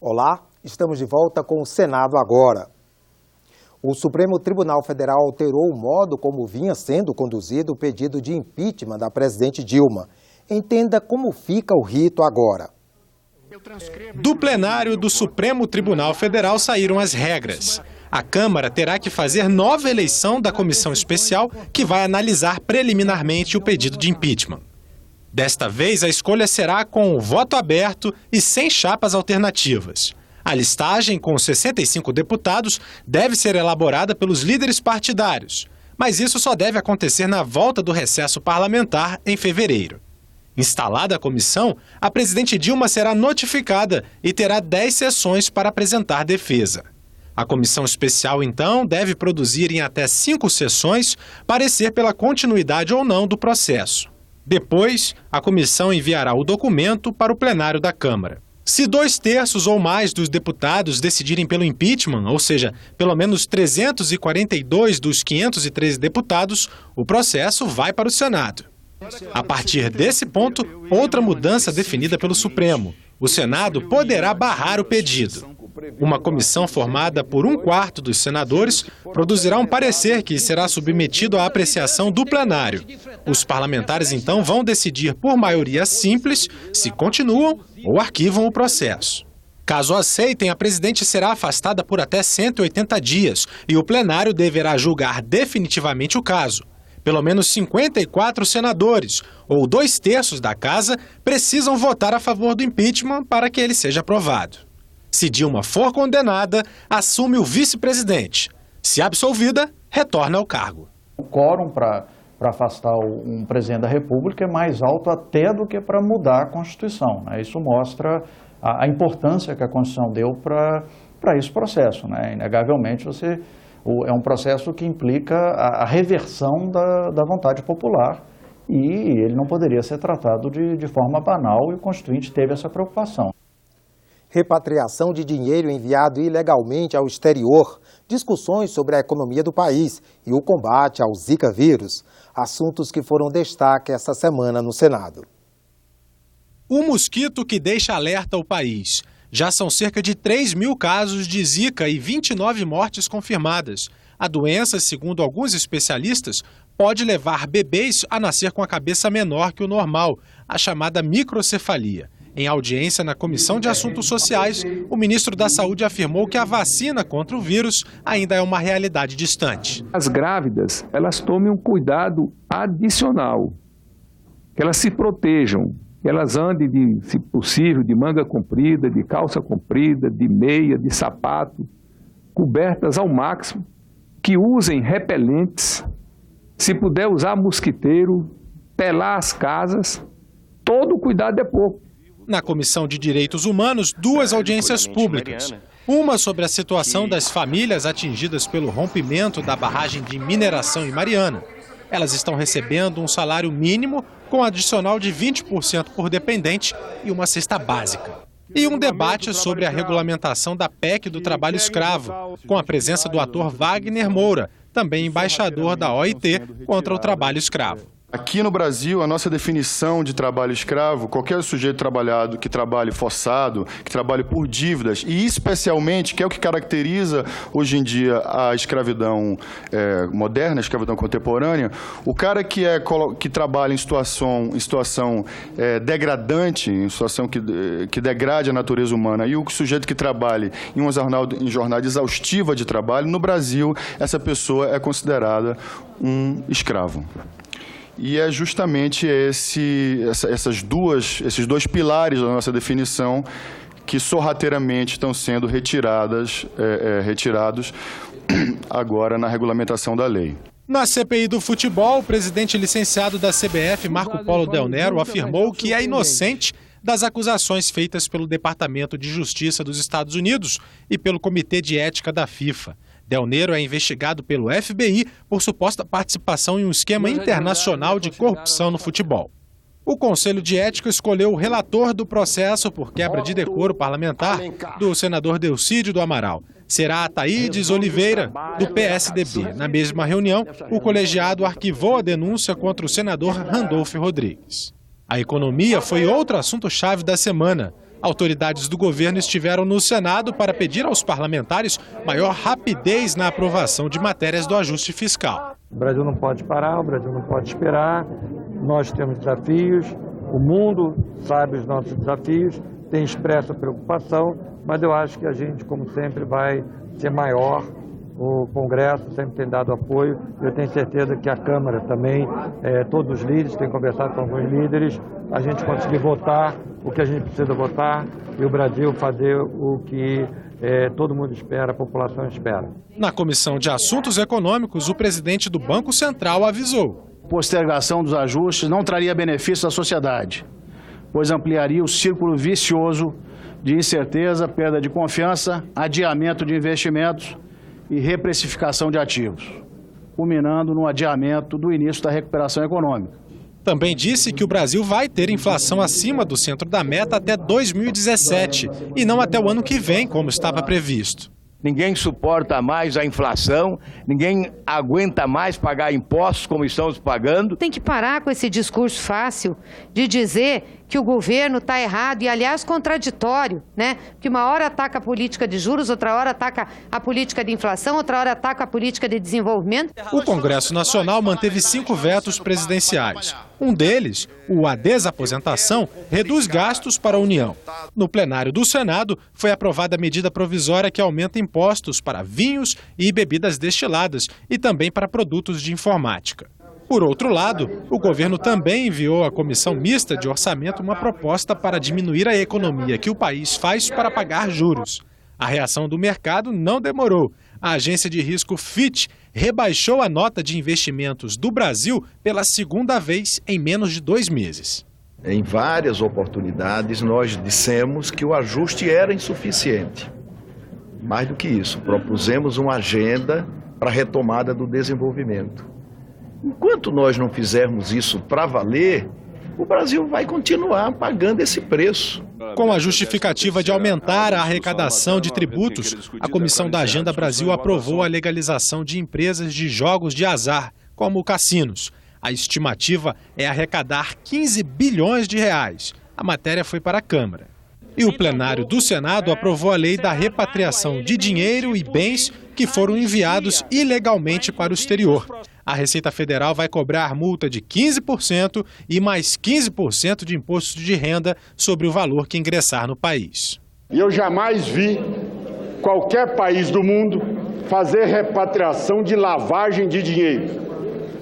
Olá, estamos de volta com o Senado agora. O Supremo Tribunal Federal alterou o modo como vinha sendo conduzido o pedido de impeachment da presidente Dilma. Entenda como fica o rito agora. Do plenário do Supremo Tribunal Federal saíram as regras. A Câmara terá que fazer nova eleição da comissão especial que vai analisar preliminarmente o pedido de impeachment. Desta vez, a escolha será com o voto aberto e sem chapas alternativas. A listagem, com 65 deputados, deve ser elaborada pelos líderes partidários, mas isso só deve acontecer na volta do recesso parlamentar em fevereiro. Instalada a comissão, a presidente Dilma será notificada e terá 10 sessões para apresentar defesa. A comissão especial, então, deve produzir em até 5 sessões parecer pela continuidade ou não do processo. Depois, a comissão enviará o documento para o plenário da Câmara. Se 2/3 ou mais dos deputados decidirem pelo impeachment, ou seja, pelo menos 342 dos 513 deputados, o processo vai para o Senado. A partir desse ponto, outra mudança definida pelo Supremo. O Senado poderá barrar o pedido. Uma comissão formada por 1/4 dos senadores produzirá um parecer que será submetido à apreciação do plenário. Os parlamentares, então, vão decidir por maioria simples se continuam ou arquivam o processo. Caso aceitem, a presidente será afastada por até 180 dias e o plenário deverá julgar definitivamente o caso. Pelo menos 54 senadores, ou 2/3 da casa, precisam votar a favor do impeachment para que ele seja aprovado. Se Dilma for condenada, assume o vice-presidente. Se absolvida, retorna ao cargo. O quórum para afastar um presidente da República é mais alto até do que para mudar a Constituição. Isso mostra a importância que a Constituição deu para esse processo. Inegavelmente, é um processo que implica a reversão da vontade popular e ele não poderia ser tratado de forma banal e o Constituinte teve essa preocupação. Repatriação de dinheiro enviado ilegalmente ao exterior, discussões sobre a economia do país e o combate ao Zika vírus, assuntos que foram destaque esta semana no Senado. O mosquito que deixa alerta o país. Já são cerca de 3.000 casos de Zika e 29 mortes confirmadas. A doença, segundo alguns especialistas, pode levar bebês a nascer com a cabeça menor que o normal, a chamada microcefalia. Em audiência na Comissão de Assuntos Sociais, o ministro da Saúde afirmou que a vacina contra o vírus ainda é uma realidade distante. As grávidas, elas tomem um cuidado adicional, que elas se protejam, que elas andem, se possível, de manga comprida, de calça comprida, de meia, de sapato, cobertas ao máximo, que usem repelentes, se puder usar mosquiteiro, pelar as casas, todo cuidado é pouco. Na Comissão de Direitos Humanos, 2 audiências públicas. Uma sobre a situação das famílias atingidas pelo rompimento da barragem de mineração em Mariana. Elas estão recebendo um salário mínimo com adicional de 20% por dependente e uma cesta básica. E um debate sobre a regulamentação da PEC do trabalho escravo, com a presença do ator Wagner Moura, também embaixador da OIT contra o trabalho escravo. Aqui no Brasil, a nossa definição de trabalho escravo, qualquer sujeito trabalhado que trabalhe forçado, que trabalhe por dívidas, e especialmente, que é o que caracteriza hoje em dia a escravidão moderna, a escravidão contemporânea, o cara que trabalha em situação degradante, em situação que degrade a natureza humana, e o sujeito que trabalhe em jornada exaustiva de trabalho, no Brasil, essa pessoa é considerada um escravo. E é justamente esses 2 pilares da nossa definição que sorrateiramente estão sendo retirados agora na regulamentação da lei. Na CPI do futebol, o presidente licenciado da CBF, Marco Polo Del Nero, afirmou que é inocente das acusações feitas pelo Departamento de Justiça dos Estados Unidos e pelo Comitê de Ética da FIFA. Del Nero é investigado pelo FBI por suposta participação em um esquema internacional de corrupção no futebol. O Conselho de Ética escolheu o relator do processo por quebra de decoro parlamentar do senador Delcídio do Amaral. Será Ataídes Oliveira, do PSDB. Na mesma reunião, o colegiado arquivou a denúncia contra o senador Randolfo Rodrigues. A economia foi outro assunto-chave da semana. Autoridades do governo estiveram no Senado para pedir aos parlamentares maior rapidez na aprovação de matérias do ajuste fiscal. O Brasil não pode parar, o Brasil não pode esperar, nós temos desafios, o mundo sabe os nossos desafios, tem expresso a preocupação, mas eu acho que a gente, como sempre, vai ser maior. O Congresso sempre tem dado apoio. Eu tenho certeza que a Câmara também, todos os líderes, têm conversado com alguns líderes, a gente conseguir votar o que a gente precisa votar e o Brasil fazer o que todo mundo espera, a população espera. Na Comissão de Assuntos Econômicos, o presidente do Banco Central avisou. Postergação dos ajustes não traria benefícios à sociedade, pois ampliaria o círculo vicioso de incerteza, perda de confiança, adiamento de investimentos e reprecificação de ativos, culminando no adiamento do início da recuperação econômica. Também disse que o Brasil vai ter inflação acima do centro da meta até 2017 e não até o ano que vem, como estava previsto. Ninguém suporta mais a inflação, ninguém aguenta mais pagar impostos como estamos pagando. Tem que parar com esse discurso fácil de dizer que o governo está errado e, aliás, contraditório, né? Que uma hora ataca a política de juros, outra hora ataca a política de inflação, outra hora ataca a política de desenvolvimento. O Congresso Nacional manteve 5 vetos presidenciais. Um deles, a desaposentação, reduz gastos para a União. No plenário do Senado, foi aprovada a medida provisória que aumenta impostos para vinhos e bebidas destiladas e também para produtos de informática. Por outro lado, o governo também enviou à Comissão Mista de Orçamento uma proposta para diminuir a economia que o país faz para pagar juros. A reação do mercado não demorou. A agência de risco Fitch rebaixou a nota de investimentos do Brasil pela segunda vez em menos de 2 meses. Em várias oportunidades, nós dissemos que o ajuste era insuficiente. Mais do que isso, propusemos uma agenda para a retomada do desenvolvimento. Enquanto nós não fizermos isso para valer, o Brasil vai continuar pagando esse preço. Com a justificativa de aumentar a arrecadação de tributos, a Comissão da Agenda Brasil aprovou a legalização de empresas de jogos de azar, como cassinos. A estimativa é arrecadar 15 bilhões de reais. A matéria foi para a Câmara. E o plenário do Senado aprovou a lei da repatriação de dinheiro e bens que foram enviados ilegalmente para o exterior. A Receita Federal vai cobrar multa de 15% e mais 15% de imposto de renda sobre o valor que ingressar no país. Eu jamais vi qualquer país do mundo fazer repatriação de lavagem de dinheiro.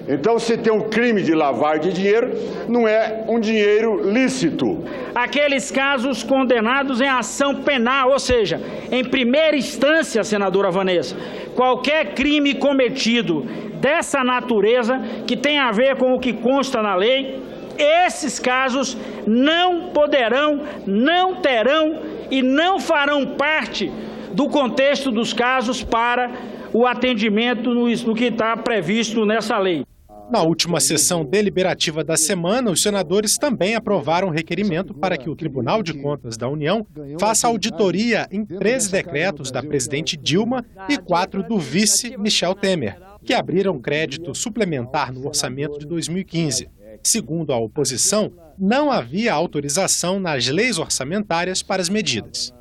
Então, se tem um crime de lavagem de dinheiro, não é um dinheiro lícito. Aqueles casos condenados em ação penal, ou seja, em primeira instância, senadora Vanessa, qualquer crime cometido dessa natureza, que tem a ver com o que consta na lei, esses casos não poderão, não terão e não farão parte do contexto dos casos para o atendimento no que está previsto nessa lei. Na última sessão deliberativa da semana, os senadores também aprovaram um requerimento para que o Tribunal de Contas da União faça auditoria em 13 decretos da presidente Dilma e 4 do vice Michel Temer, que abriram crédito suplementar no orçamento de 2015. Segundo a oposição, não havia autorização nas leis orçamentárias para as medidas.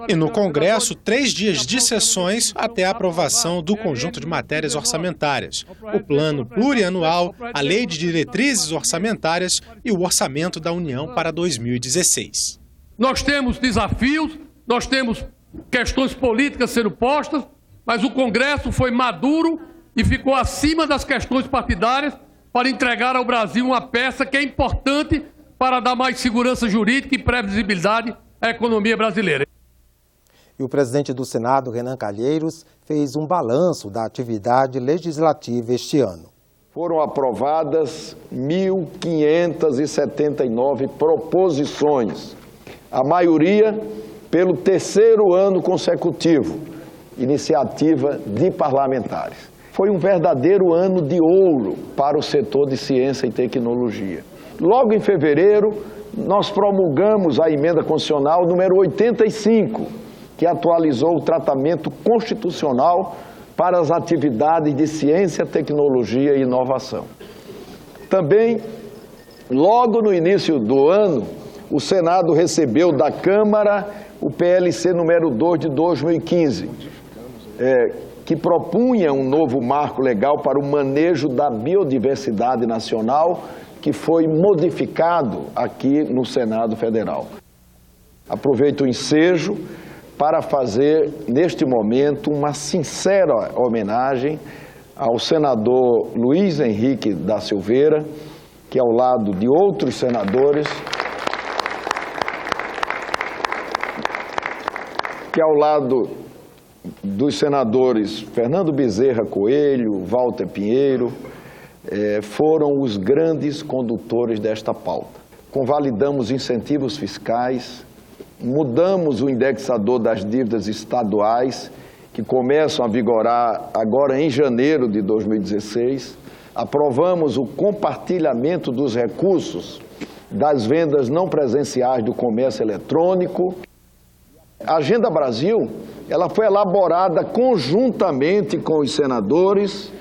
E no Congresso, 3 dias de sessões até a aprovação do conjunto de matérias orçamentárias, o Plano Plurianual, a Lei de Diretrizes Orçamentárias e o Orçamento da União para 2016. Nós temos desafios, nós temos questões políticas sendo postas, mas o Congresso foi maduro e ficou acima das questões partidárias para entregar ao Brasil uma peça que é importante para dar mais segurança jurídica e previsibilidade à economia brasileira. E o presidente do Senado, Renan Calheiros, fez um balanço da atividade legislativa este ano. Foram aprovadas 1.579 proposições, a maioria pelo 3º ano consecutivo, iniciativa de parlamentares. Foi um verdadeiro ano de ouro para o setor de ciência e tecnologia. Logo em fevereiro, nós promulgamos a emenda constitucional número 85, que atualizou o tratamento constitucional para as atividades de ciência, tecnologia e inovação. Também, logo no início do ano, o Senado recebeu da Câmara o PLC número 2 de 2015, que propunha um novo marco legal para o manejo da biodiversidade nacional, que foi modificado aqui no Senado Federal. Aproveito o ensejo para fazer, neste momento, uma sincera homenagem ao senador Luiz Henrique da Silveira, que ao lado de outros senadores, dos senadores Fernando Bezerra Coelho, Walter Pinheiro, foram os grandes condutores desta pauta. Convalidamos incentivos fiscais, mudamos o indexador das dívidas estaduais, que começam a vigorar agora em janeiro de 2016, aprovamos o compartilhamento dos recursos das vendas não presenciais do comércio eletrônico. A Agenda Brasil, ela foi elaborada conjuntamente com os senadores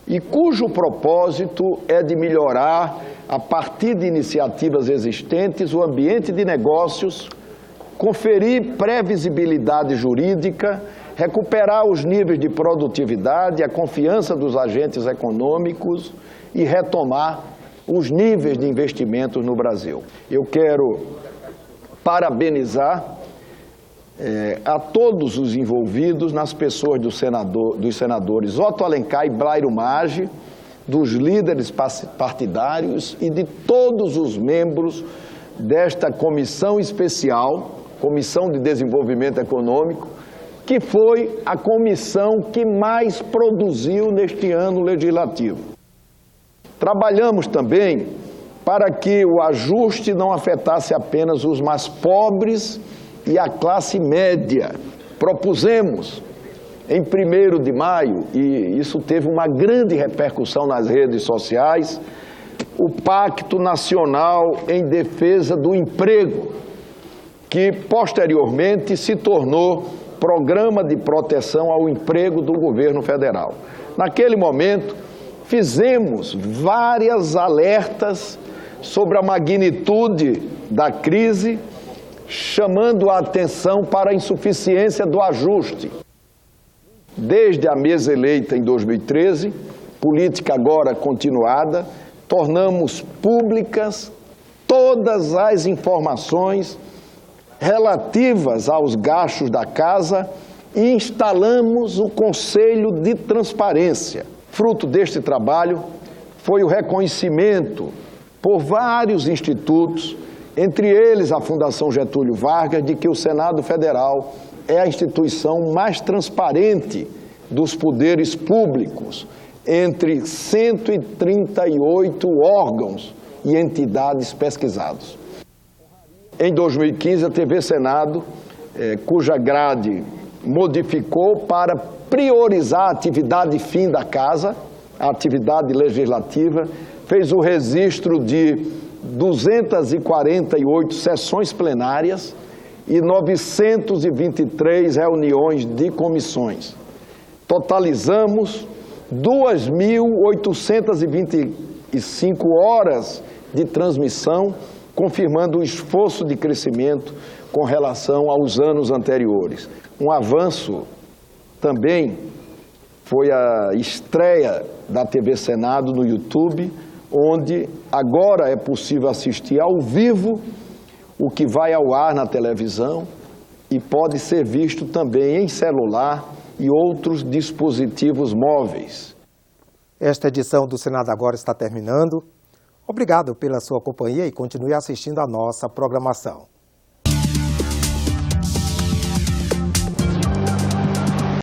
e cujo propósito é de melhorar, a partir de iniciativas existentes, o ambiente de negócios, conferir previsibilidade jurídica, recuperar os níveis de produtividade, a confiança dos agentes econômicos e retomar os níveis de investimentos no Brasil. Eu quero parabenizar a todos os envolvidos, nas pessoas dos senadores Otto Alencar e Blairo Maggi, dos líderes partidários e de todos os membros desta comissão especial, Comissão de Desenvolvimento Econômico, que foi a comissão que mais produziu neste ano legislativo. Trabalhamos também para que o ajuste não afetasse apenas os mais pobres e a classe média. Propusemos, em 1º de maio, e isso teve uma grande repercussão nas redes sociais, o Pacto Nacional em Defesa do Emprego, que posteriormente se tornou Programa de Proteção ao Emprego do Governo Federal. Naquele momento, fizemos várias alertas sobre a magnitude da crise, chamando a atenção para a insuficiência do ajuste. Desde a mesa eleita em 2013, política agora continuada, tornamos públicas todas as informações relativas aos gastos da casa e instalamos o Conselho de Transparência. Fruto deste trabalho foi o reconhecimento por vários institutos, entre eles a Fundação Getúlio Vargas, de que o Senado Federal é a instituição mais transparente dos poderes públicos, entre 138 órgãos e entidades pesquisados. Em 2015, a TV Senado, cuja grade modificou para priorizar a atividade fim da casa, a atividade legislativa, fez o registro de 248 sessões plenárias e 923 reuniões de comissões. Totalizamos 2.825 horas de transmissão, confirmando o esforço de crescimento com relação aos anos anteriores. Um avanço também foi a estreia da TV Senado no YouTube, onde agora é possível assistir ao vivo o que vai ao ar na televisão e pode ser visto também em celular e outros dispositivos móveis. Esta edição do Senado Agora está terminando. Obrigado pela sua companhia e continue assistindo a nossa programação.